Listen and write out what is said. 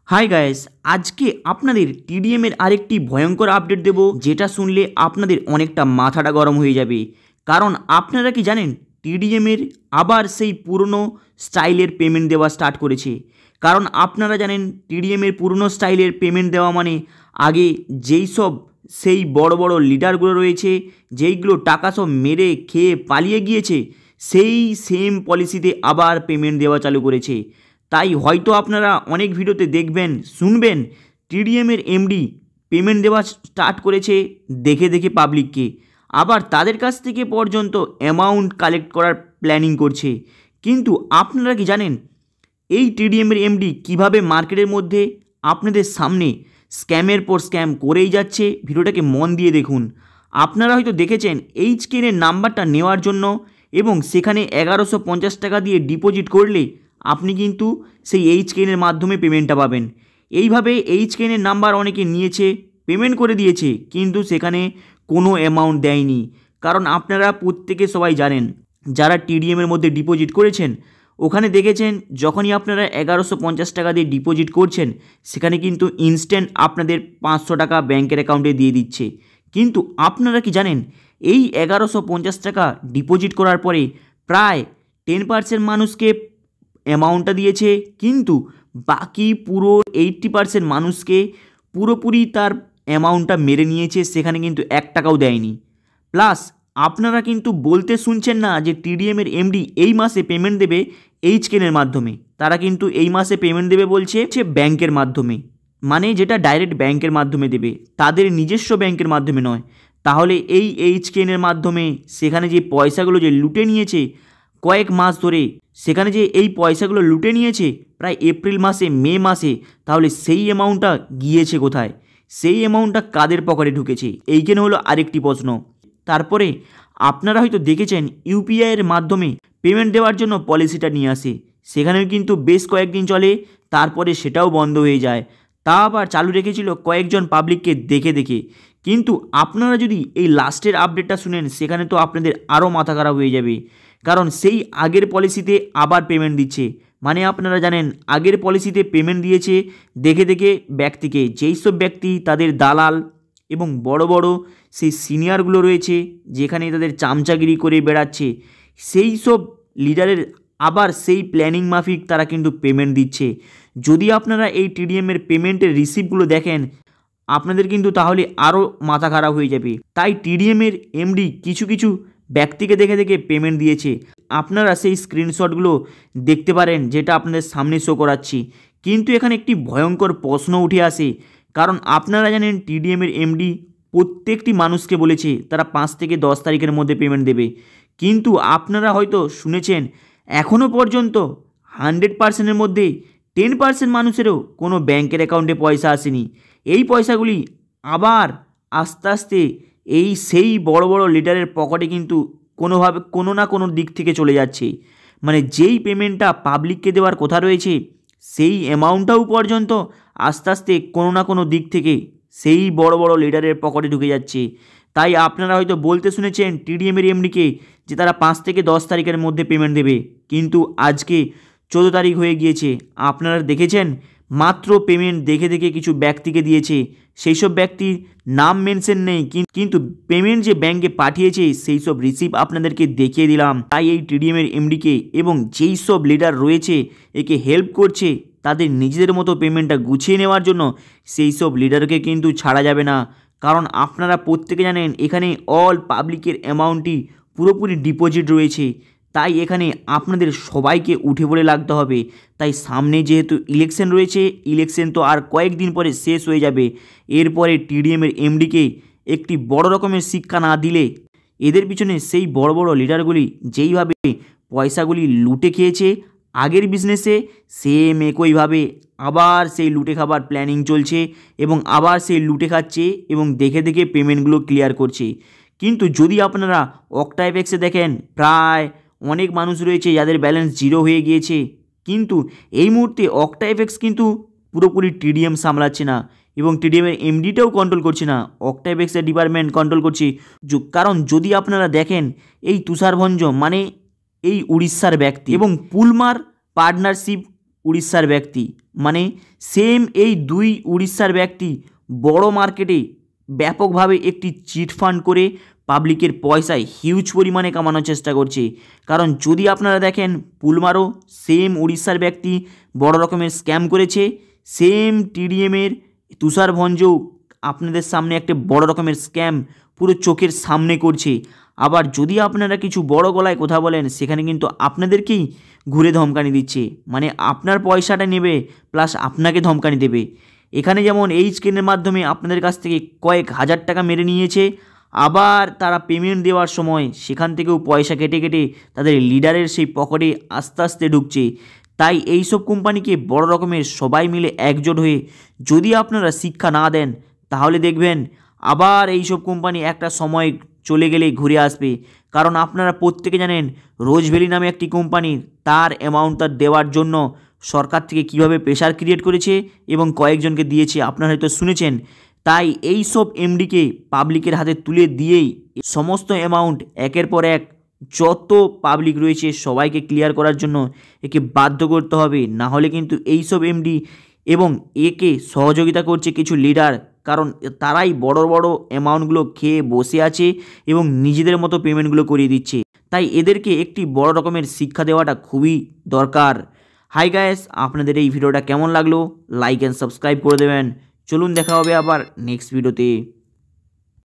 Hi guys, আজকে আপনাদের টিডিএমের আরেকটি ভয়ঙ্কর আপডেট দেব, যেটা শুনলে আপনাদের অনেকটা মাথাটা গরম হয়ে যাবে। কারণ আপনারা কি জানেন, টিডিএমের আবার সেই পুরনো স্টাইলের পেমেন্ট দেওয়া স্টার্ট করেছে। কারণ আপনারা জানেন টিডিএমের পুরনো স্টাইলের পেমেন্ট দেওয়া মানে আগে যেই সব সেই বড় বড় লিডারগুলো রয়েছে, যেইগুলো টাকা সব মেরে খেয়ে পালিয়ে গিয়েছে, সেই সেম পলিসিতে আবার পেমেন্ট দেওয়া চালু করেছে। তাই হয়তো আপনারা অনেক ভিডিওতে দেখবেন শুনবেন টিডিএমের এমডি পেমেন্ট দেওয়া স্টার্ট করেছে দেখে দেখে পাবলিককে, আবার তাদের কাছ থেকে পর্যন্ত অ্যামাউন্ট কালেক্ট করার প্ল্যানিং করছে। কিন্তু আপনারা কি জানেন এই টিডিএমের এমডি কিভাবে মার্কেটের মধ্যে আপনাদের সামনে স্ক্যামের পর স্ক্যাম করেই যাচ্ছে? ভিডিওটাকে মন দিয়ে দেখুন। আপনারা হয়তো দেখেছেন এইচকেনের নাম্বারটা নেওয়ার জন্য এবং সেখানে 1150 টাকা দিয়ে ডিপোজিট করলে আপনি কিন্তু সেই এইচকেনের মাধ্যমে পেমেন্টটা পাবেন। এইভাবে এইচকেনের নাম্বার অনেকে নিয়েছে, পেমেন্ট করে দিয়েছে, কিন্তু সেখানে কোনো অ্যামাউন্ট দেয়নি। কারণ আপনারা প্রত্যেকে সবাই জানেন, যারা টিডিএমের মধ্যে ডিপোজিট করেছেন ওখানে দেখেছেন যখনই আপনারা 1150 টাকা দিয়ে ডিপোজিট করছেন সেখানে কিন্তু ইনস্ট্যান্ট আপনাদের 500 টাকা ব্যাংকের অ্যাকাউন্টে দিয়ে দিচ্ছে। কিন্তু আপনারা কি জানেন এই 1150 টাকা ডিপোজিট করার পরে প্রায় 10% মানুষকে অ্যামাউন্টটা দিয়েছে, কিন্তু বাকি পুরো 80% মানুষকে পুরোপুরি তার অ্যামাউন্টটা মেরে নিয়েছে, সেখানে কিন্তু 1 টাকাও দেয়নি। প্লাস আপনারা কিন্তু বলতে শুনছেন না যে টিডিএমের এমডি এই মাসে পেমেন্ট দেবে এইচকেনের মাধ্যমে। তারা কিন্তু এই মাসে পেমেন্ট দেবে বলছে ব্যাংকের মাধ্যমে, মানে যেটা ডাইরেক্ট ব্যাংকের মাধ্যমে দেবে, তাদের নিজস্ব ব্যাংকের মাধ্যমে নয়। তাহলে এই এইচকেনের মাধ্যমে সেখানে যে পয়সাগুলো যে লুটে নিয়েছে কয়েক মাস ধরে, সেখানে যে এই পয়সাগুলো লুটে নিয়েছে প্রায় এপ্রিল মাসে মে মাসে, তাহলে সেই অ্যামাউন্টটা গিয়েছে কোথায়? সেই অ্যামাউন্টটা কাদের পকেটে ঢুকেছে? এইখানে হলো আরেকটি প্রশ্ন। তারপরে আপনারা হয়তো দেখেছেন ইউপিআইয়ের মাধ্যমে পেমেন্ট দেওয়ার জন্য পলিসিটা নিয়ে আসে, সেখানেও কিন্তু বেশ কয়েকদিন চলে, তারপরে সেটাও বন্ধ হয়ে যায়। তা আবার চালু রেখেছিল কয়েকজন পাবলিককে দেখে দেখে। কিন্তু আপনারা যদি এই লাস্টের আপডেটটা শুনেন সেখানে তো আপনাদের আরও মাথা খারাপ হয়ে যাবে। কারণ সেই আগের পলিসিতে আবার পেমেন্ট দিচ্ছে, মানে আপনারা জানেন আগের পলিসিতে পেমেন্ট দিয়েছে দেখে দেখে ব্যক্তিকে, যেই সব ব্যক্তি তাদের দালাল এবং বড় বড় সেই সিনিয়রগুলো রয়েছে যেখানে তাদের চামচাগিরি করে বেড়াচ্ছে, সেই সব লিডারের আবার সেই প্ল্যানিং মাফিক তারা কিন্তু পেমেন্ট দিচ্ছে। যদি আপনারা এই টিডিএমের পেমেন্টের রিসিপ্টগুলো দেখেন আপনাদের কিন্তু তাহলে আরও মাথা খারাপ হয়ে যাবে। তাই টিডিএমের এমডি কিছু কিছু ব্যক্তিকে দেখে দেখে পেমেন্ট দিয়েছে। আপনারা সেই স্ক্রিনশটগুলো দেখতে পারেন যেটা আপনাদের সামনে শো করাচ্ছি। কিন্তু এখানে একটি ভয়ঙ্কর প্রশ্ন উঠে আসে, কারণ আপনারা জানেন টিডিএমের এমডি প্রত্যেকটি মানুষকে বলেছে তারা 5 থেকে 10 তারিখের মধ্যে পেমেন্ট দেবে। কিন্তু আপনারা হয়তো শুনেছেন এখনও পর্যন্ত 100%-এর মধ্যে 10% মানুষেরও কোনো ব্যাংকের অ্যাকাউন্টে পয়সা আসেনি। এই পয়সাগুলি আবার আস্তে আস্তে এই সেই বড় বড় লিডারের পকেটে কিন্তু কোনোভাবে কোনো না কোনো দিক থেকে চলে যাচ্ছে। মানে যেই পেমেন্টটা পাবলিককে দেওয়ার কথা রয়েছে সেই অ্যামাউন্টটাও পর্যন্ত আস্তে আস্তে কোনো না কোনো দিক থেকে সেই বড় বড় লিডারের পকেটে ঢুকে যাচ্ছে। তাই আপনারা হয়তো বলতে শুনেছেন টিডিএমের এমডিকে যে তারা 5 থেকে 10 তারিখের মধ্যে পেমেন্ট দেবে, কিন্তু আজকে 14 তারিখ হয়ে গিয়েছে। আপনারা দেখেছেন মাত্র পেমেন্ট দেখে দেখে কিছু ব্যক্তিকে দিয়েছে, সেই সব ব্যক্তির নাম মেনশন নেই, কিন্তু পেমেন্ট যে ব্যাংকে পাঠিয়েছে সেই সব রিসিপ্ট আপনাদেরকে দেখিয়ে দিলাম। তাই এই টিডিএমের এমডিকে এবং যেই সব লিডার রয়েছে একে হেল্প করছে তাদের নিজেদের মতো পেমেন্টটা গুছিয়ে নেওয়ার জন্য, সেই সব লিডারকে কিন্তু ছাড়া যাবে না। কারণ আপনারা প্রত্যেকে জানেন এখানে অল পাবলিকের অ্যামাউন্টই পুরোপুরি ডিপোজিট রয়েছে। তাই এখানে আপনাদের সবাইকে উঠে পড়ে লাগতে হবে। তাই সামনে যেহেতু ইলেকশন রয়েছে, ইলেকশন তো আর কয়েকদিন পরে শেষ হয়ে যাবে। এরপরে টিডিএমের এমডিকে একটি বড় রকমের শিক্ষা না দিলে এদের পিছনে সেই বড় বড় লিডারগুলি যেইভাবে পয়সাগুলি লুটে খেয়েছে আগের বিজনেসে, সেম একইভাবে আবার সেই লুটে খাবার প্ল্যানিং চলছে এবং আবার সেই লুটে খাচ্ছে এবং দেখে দেখে পেমেন্টগুলো ক্লিয়ার করছে। কিন্তু যদি আপনারা অক্টাএফএক্সে দেখেন প্রায় অনেক মানুষ রয়েছে যাদের ব্যালেন্স জিরো হয়ে গিয়েছে, কিন্তু এই মুহূর্তে অক্টাএফএক্স কিন্তু পুরোপুরি টিডিএম সামলাচ্ছে না এবং টিডিএমের এমডিটাও কন্ট্রোল করছে না, অক্টাএফএক্সের ডিপার্টমেন্ট কন্ট্রোল করছে। কারণ যদি আপনারা দেখেন এই তুষার ভঞ্জ মানে এই উড়িষ্যার ব্যক্তি এবং পুলমার পার্টনারশিপ উড়িষ্যার ব্যক্তি, মানে সেম এই দুই উড়িষ্যার ব্যক্তি বড় মার্কেটে ব্যাপকভাবে একটি চিট ফান্ড করে পাবলিকের পয়সায় হিউজ পরিমাণে কামানোর চেষ্টা করছে। কারণ যদি আপনারা দেখেন পুলমারও সেম উড়িষ্যার ব্যক্তি বড় রকমের স্ক্যাম করেছে, সেম টিডিএমের তুষার ভঞ্জও আপনাদের সামনে একটা বড় রকমের স্ক্যাম পুরো চোখের সামনে করছে। আবার যদি আপনারা কিছু বড় গলায় কথা বলেন সেখানে কিন্তু আপনাদেরকেই ঘুরে ধমকানি দিচ্ছে, মানে আপনার পয়সাটা নেবে প্লাস আপনাকে ধমকানি দেবে। এখানে যেমন এই স্ক্যামের মাধ্যমে আপনাদের কাছ থেকে কয়েক হাজার টাকা মেরে নিয়েছে, আবার তারা পেমেন্ট দেওয়ার সময় সেখান থেকেও পয়সা কেটে কেটে তাদের লিডারের সেই পকেটে আস্তে আস্তে ঢুকছে। তাই এই সব কোম্পানিকে বড় রকমের সবাই মিলে একজোট হয়ে যদি আপনারা শিক্ষা না দেন তাহলে দেখবেন আবার এই সব কোম্পানি একটা সময় চলে গেলে ঘুরে আসবে। কারণ আপনারা প্রত্যেকে জানেন রোজভ্যালি নামে একটি কোম্পানি তার অ্যামাউন্টটা দেওয়ার জন্য সরকার থেকে কিভাবে প্রেশার ক্রিয়েট করেছে এবং কয়েকজনকে দিয়েছে, আপনারা হয়তো শুনেছেন। তাই এই সব এমডিকে পাবলিকের হাতে তুলে দিয়েই সমস্ত অ্যামাউন্ট একের পর এক যত পাবলিক রয়েছে সবাইকে ক্লিয়ার করার জন্য একে বাধ্য করতে হবে। না হলে কিন্তু এই সব এমডি এবং একে সহযোগিতা করছে কিছু লিডার, কারণ তারাই বড় বড় অ্যামাউন্টগুলো খেয়ে বসে আছে এবং নিজেদের মতো পেমেন্টগুলো করিয়ে দিচ্ছে। তাই এদেরকে একটি বড় রকমের শিক্ষা দেওয়াটা খুবই দরকার। হাই গাইস, আপনাদের এই ভিডিওটা কেমন লাগলো লাইক অ্যান্ড সাবস্ক্রাইব করে দেবেন। চলুন দেখা হবে আবার নেক্সট ভিডিওতে।